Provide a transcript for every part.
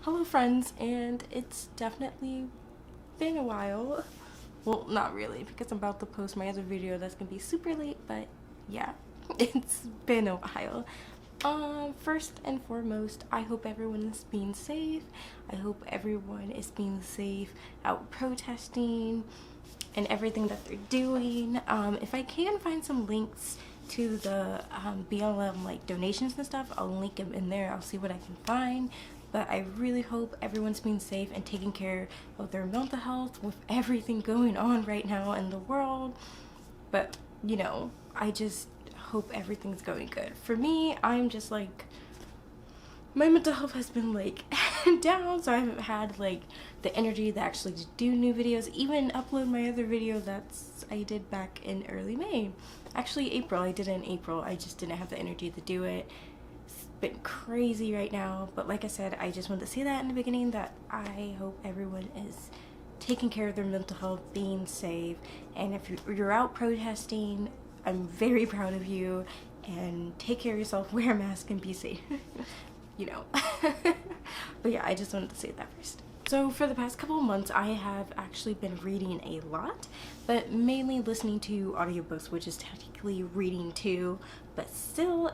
Hello friends, and it's definitely been a while. Well, not really, because I'm about to post my other video that's gonna be super late, but yeah, it's been a while. First and foremost, I hope everyone is being safe. I hope everyone is being safe out protesting and everything that they're doing. If I can find some links to the BLM like donations and stuff, I'll link them in there. I'll see what I can find. But I really hope everyone's being safe and taking care of their mental health with everything going on right now in the world. But you know, I just hope everything's going good. For me, I'm just like, my mental health has been like down, so I haven't had like the energy to actually do new videos, even upload my other video that's I did back in early May. Actually April, I did it in April. I just didn't have the energy to do it. It's been crazy right now, but like I said, I just wanted to say that in the beginning, that I hope everyone is taking care of their mental health, being safe, and if you're out protesting, I'm very proud of you, and take care of yourself, wear a mask, and be safe. You know. But yeah, I just wanted to say that first. So for the past couple of months, I have actually been reading a lot, but mainly listening to audiobooks, which is technically reading too, but still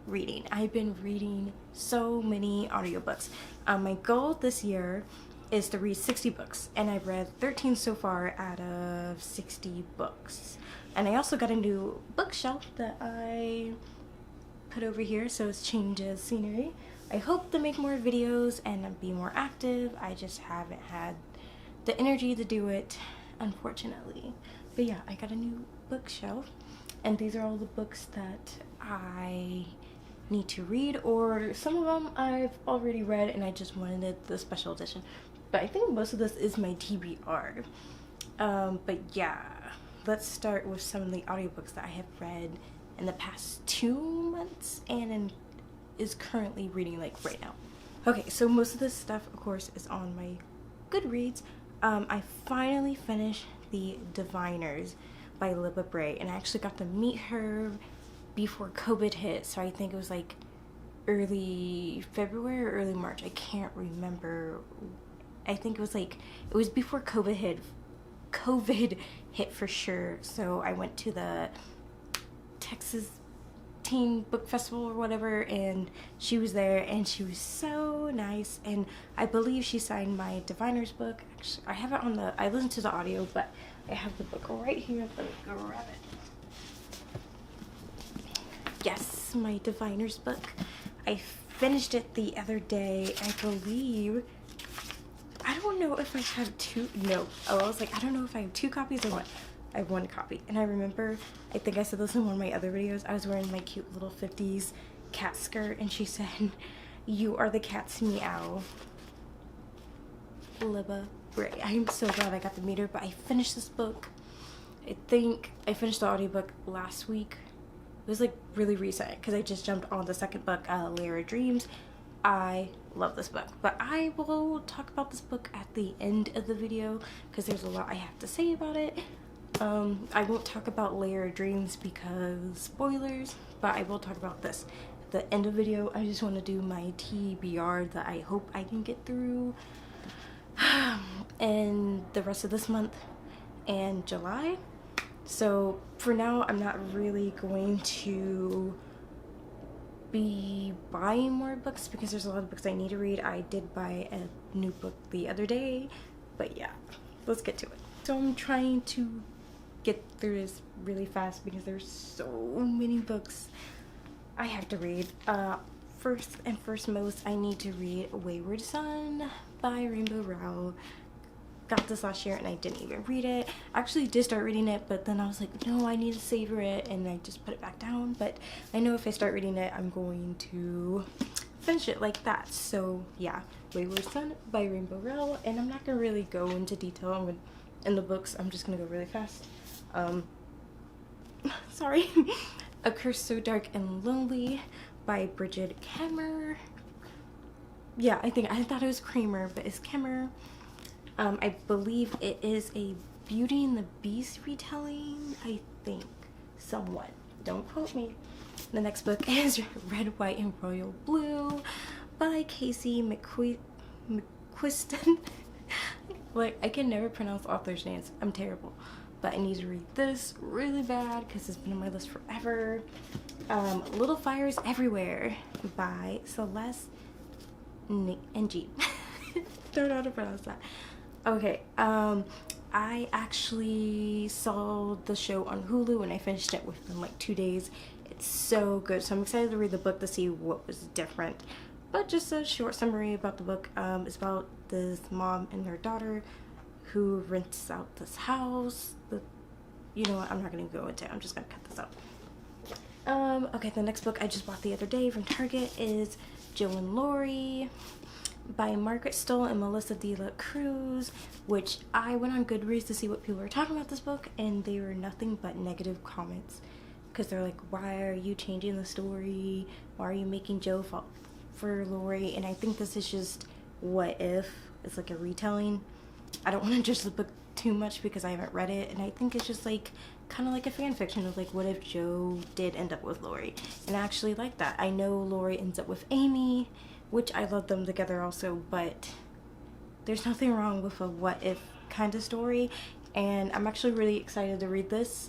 reading. I've been reading so many audiobooks. My goal this year is to read 60 books, and I've read 13 so far out of 60 books. And I also got a new bookshelf that I put over here, so it's changes scenery. I hope to make more videos and be more active. I just haven't had the energy to do it, unfortunately. But yeah, I got a new bookshelf, and these are all the books that I need to read, or some of them I've already read and I just wanted the special edition. But I think most of this is my TBR. But yeah, let's start with some of the audiobooks that I have read in the past 2 months and is currently reading like right now. Okay, so most of this stuff of course is on my Goodreads. I finally finished The Diviners by Libba Bray, and I actually got to meet her before COVID hit, so I think it was like early February or early March, I can't remember. I think it was before COVID hit for sure. So I went to the Texas Teen Book Festival or whatever, and she was there, and she was so nice, and I believe she signed my Diviners book. Actually, I have it on I listened to the audio, but I have the book right here. Let me grab it. Yes, my Diviners book. I finished it the other day, I believe. I don't know if I have two. No. Oh, I was like, I don't know if I have 2 copies or what. I have 1 copy. And I remember, I think I said this in one of my other videos, I was wearing my cute little 50s cat skirt, and she said, "You are the cat's meow." Libba Bray. I'm so glad I got to meet her, but I finished this book. I think I finished the audiobook last week. It was like really recent because I just jumped on the second book, Layer of Dreams. I love this book, but I will talk about this book at the end of the video because there's a lot I have to say about it. I won't talk about Layer of Dreams because spoilers, but I will talk about this at the end of the video. I just want to do my TBR that I hope I can get through and the rest of this month and July. So for now, I'm not really going to be buying more books because there's a lot of books I need to read. I did buy a new book the other day, but yeah, let's get to it. So I'm trying to get through this really fast because there's so many books I have to read. First and foremost, I need to read Wayward Son by Rainbow Rowell. Got this last year and I didn't even read it. I actually did start reading it, but then I was like, no, I need to savor it, and I just put it back down. But I know if I start reading it, I'm going to finish it like that. So yeah, Wayward Son by Rainbow Rowell, and I'm not gonna really go into detail in the books. I'm just gonna go really fast. Sorry. A Curse So Dark and Lonely by Bridget Kemmer. Yeah, I thought it was Kramer, but it's Kemmer. I believe it is a Beauty and the Beast retelling, I think, somewhat. Don't quote me. The next book is Red, White, and Royal Blue by Casey McQuiston. Like, I can never pronounce authors' names. I'm terrible. But I need to read this really bad because it's been on my list forever. Little Fires Everywhere by Celeste Ng. Don't know how to pronounce that. Okay, I actually saw the show on Hulu and I finished it within like 2 days. It's so good, so I'm excited to read the book to see what was different. But just a short summary about the book. It's about this mom and her daughter who rents out this house. You know what, I'm not gonna go into it, I'm just gonna cut this out. Okay, the next book I just bought the other day from Target is Joe and Laurie by Margaret Stoll and Melissa De La Cruz, which I went on Goodreads to see what people were talking about this book, and they were nothing but negative comments. Because they're like, why are you changing the story? Why are you making Joe fall for Laurie? And I think this is just what if. It's like a retelling. I don't want to judge the book too much because I haven't read it, and I think it's just like kind of like a fan fiction of like what if Joe did end up with Laurie. And I actually like that. I know Laurie ends up with Amy, which I love them together also, but there's nothing wrong with a what if kind of story, and I'm actually really excited to read this.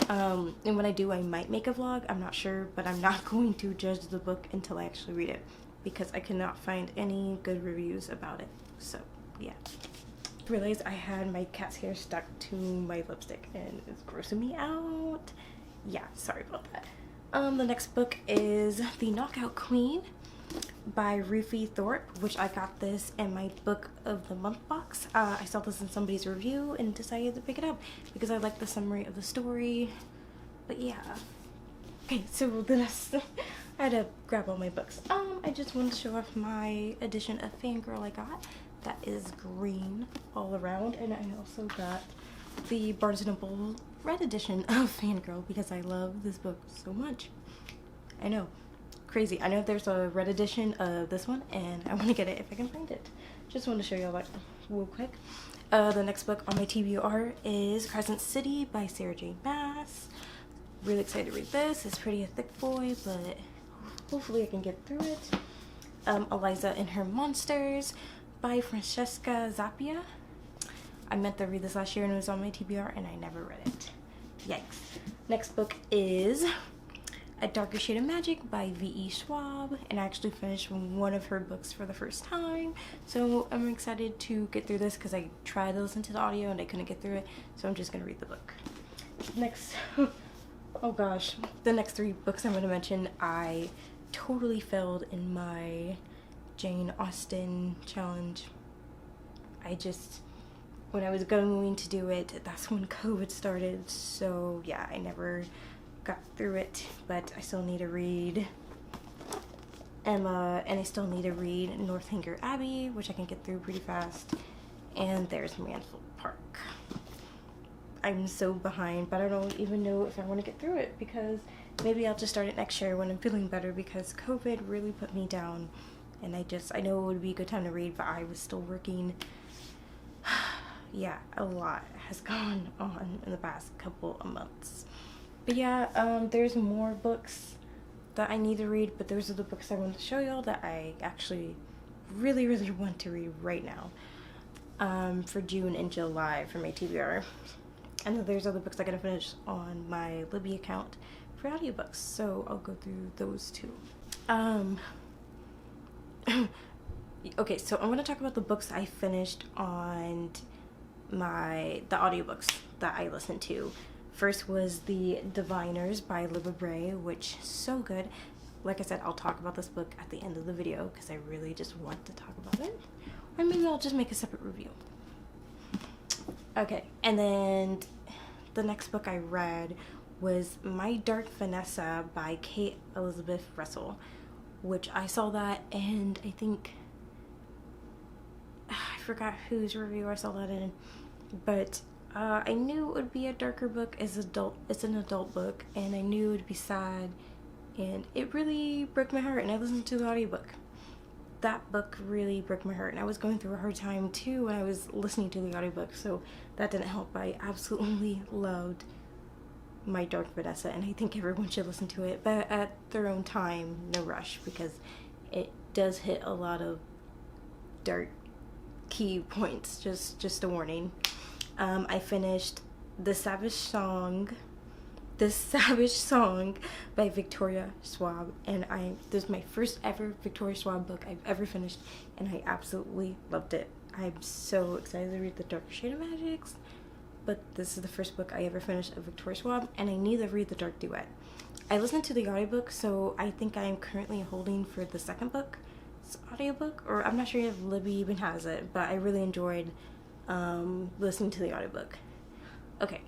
And when I do, I might make a vlog, I'm not sure, but I'm not going to judge the book until I actually read it because I cannot find any good reviews about it. So yeah, realized I had my cat's hair stuck to my lipstick and it's grossing me out. Yeah, sorry about that. The next book is The Knockout Queen by Ruthie Thorpe, which I got this in my book of the month box. I saw this in somebody's review and decided to pick it up because I like the summary of the story. But yeah. Okay, so the next I had to grab all my books. I just wanted to show off my edition of Fangirl I got. That is green all around, and I also got the Barnes & Noble red edition of Fangirl because I love this book so much. I know, crazy. I know there's a red edition of this one, and I want to get it if I can find it. Just wanted to show you all that real quick. The next book on my TBR is Crescent City by Sarah J. Maas. Really excited to read this. It's pretty a thick boy, but hopefully I can get through it. Eliza and Her Monsters by Francesca Zappia. I meant to read this last year and it was on my TBR and I never read it. Yikes. Next book is A Darker Shade of Magic by V.E. Schwab, and I actually finished one of her books for the first time, so I'm excited to get through this because I tried to listen to the audio and I couldn't get through it, so I'm just going to read the book. Next, oh gosh, the next 3 books I'm going to mention, I totally failed in my Jane Austen challenge. When I was going to do it, that's when COVID started, so yeah, I never got through it, but I still need to read Emma, and I still need to read Northanger Abbey, which I can get through pretty fast, and there's Mansfield Park. I'm so behind, but I don't even know if I want to get through it, because maybe I'll just start it next year when I'm feeling better, because COVID really put me down, and I know it would be a good time to read, but I was still working. Yeah, a lot has gone on in the past couple of months. But yeah, there's more books that I need to read, but those are the books I want to show y'all that I actually really, really want to read right now for June and July for my TBR. And then there's other books I gotta finish on my Libby account for audiobooks, so I'll go through those too. Okay, so I'm gonna talk about the books I finished on the audiobooks that I listened to. First was The Diviners by Libba Bray, which is so good. Like I said, I'll talk about this book at the end of the video because I really just want to talk about it. Or maybe I'll just make a separate review. Okay, and then the next book I read was My Dark Vanessa by Kate Elizabeth Russell, which I saw that, and I think I forgot whose review I saw that in, but I knew it would be a darker book. It's an adult book, and I knew it would be sad, and it really broke my heart. And I listened to the audiobook. That book really broke my heart, and I was going through a hard time too when I was listening to the audiobook, so that didn't help. I absolutely loved My Dark Vanessa, and I think everyone should listen to it, but at their own time, no rush, because it does hit a lot of dark key points, just a warning. I finished The Savage Song by Victoria Schwab, and this is my first ever Victoria Schwab book I've ever finished, and I absolutely loved it. I'm so excited to read The Dark Shade of Magics, but this is the first book I ever finished of Victoria Schwab, and I need to read The Dark Duet. I listened to the audiobook, so I think I'm currently holding for the second book. It's audiobook, or I'm not sure if Libby even has it, but I really enjoyed listening to the audiobook. Okay,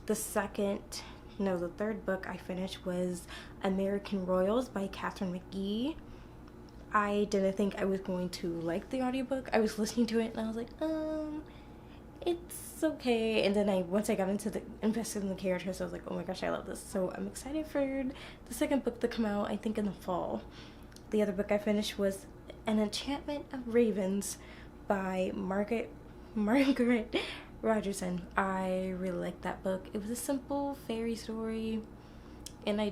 the third book I finished was American Royals by Catherine McGee. I didn't think I was going to like the audiobook. I was listening to it and I was like, it's okay. And then once I got invested in the characters, I was like, oh my gosh, I love this. So I'm excited for the second book to come out, I think in the fall. The other book I finished was An Enchantment of Ravens by Margaret Rogerson. I really liked that book. It was a simple fairy story, and I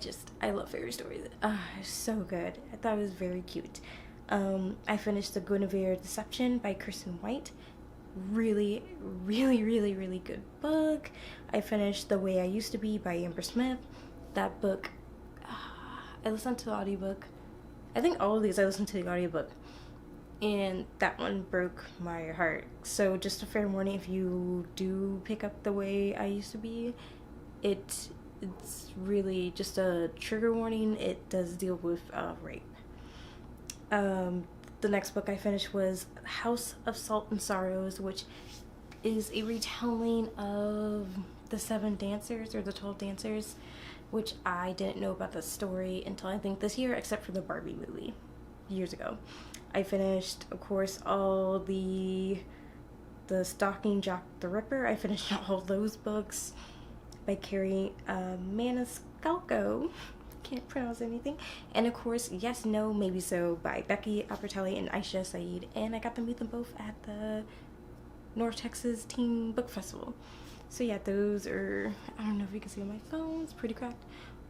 love fairy stories. It's so good. I thought it was very cute. I finished The Guinevere Deception by Kirsten White. Really, really, really, really good book. I finished The Way I Used to Be by Amber Smith. That book, I listened to the audiobook. I think all of these I listened to the audiobook, and that one broke my heart. So just a fair warning, if you do pick up The Way I Used to Be, it's really just a trigger warning. It does deal with rape. The next book I finished was House of Salt and Sorrows, which is a retelling of the 7 dancers, or the 12 dancers, which I didn't know about the story until I think this year, except for the Barbie movie years ago. I finished, of course, all the Stalking Jack the Ripper. I finished all those books by Carrie Maniscalco. Can't pronounce anything. And of course, Yes, No, Maybe So by Becky Albertelli and Aisha Saeed. And I got to meet them both at the North Texas Teen Book Festival. So yeah, those are, I don't know if you can see on my phone, it's pretty cracked,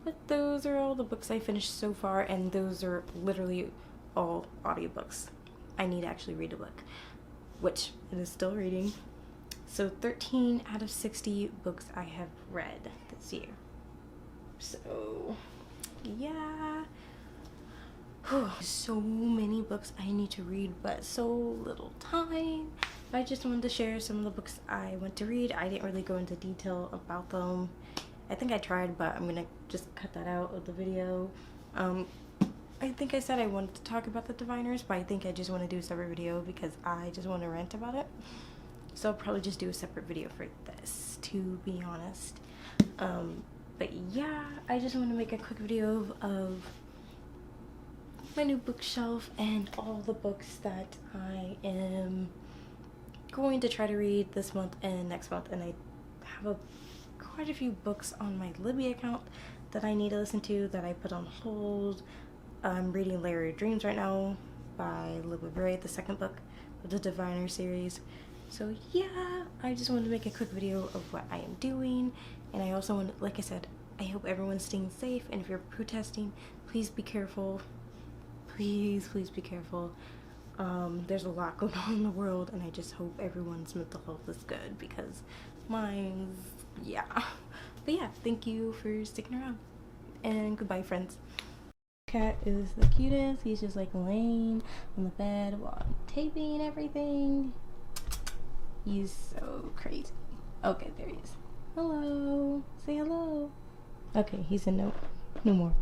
but those are all the books I finished so far, and those are literally all audiobooks. I need to actually read a book, which it is still reading. So 13 out of 60 books I have read this year. So yeah, so many books I need to read, but so little time. I just wanted to share some of the books I went to read. I didn't really go into detail about them. I think I tried, but I'm gonna just cut that out of the video. I think I said I wanted to talk about the Diviners, but I think I just want to do a separate video because I just want to rant about it. So I'll probably just do a separate video for this, to be honest. But yeah, I just want to make a quick video of my new bookshelf and all the books that I am going to try to read this month and next month. And I have quite a few books on my Libby account that I need to listen to that I put on hold. I'm reading Layer of Dreams right now by Libby Bray, the second book of the Diviner series. So yeah, I just wanted to make a quick video of what I am doing, and I also want, like I said, I hope everyone's staying safe, and if you're protesting, please be careful. Please be careful. There's a lot going on in the world, and I just hope everyone's mental health is good, because mine's, yeah. But yeah, thank you for sticking around, and goodbye, friends. Cat is the cutest. He's just like laying on the bed while I'm taping everything. He's so crazy. Okay, there he is. Hello. Say hello. Okay, he's a no more.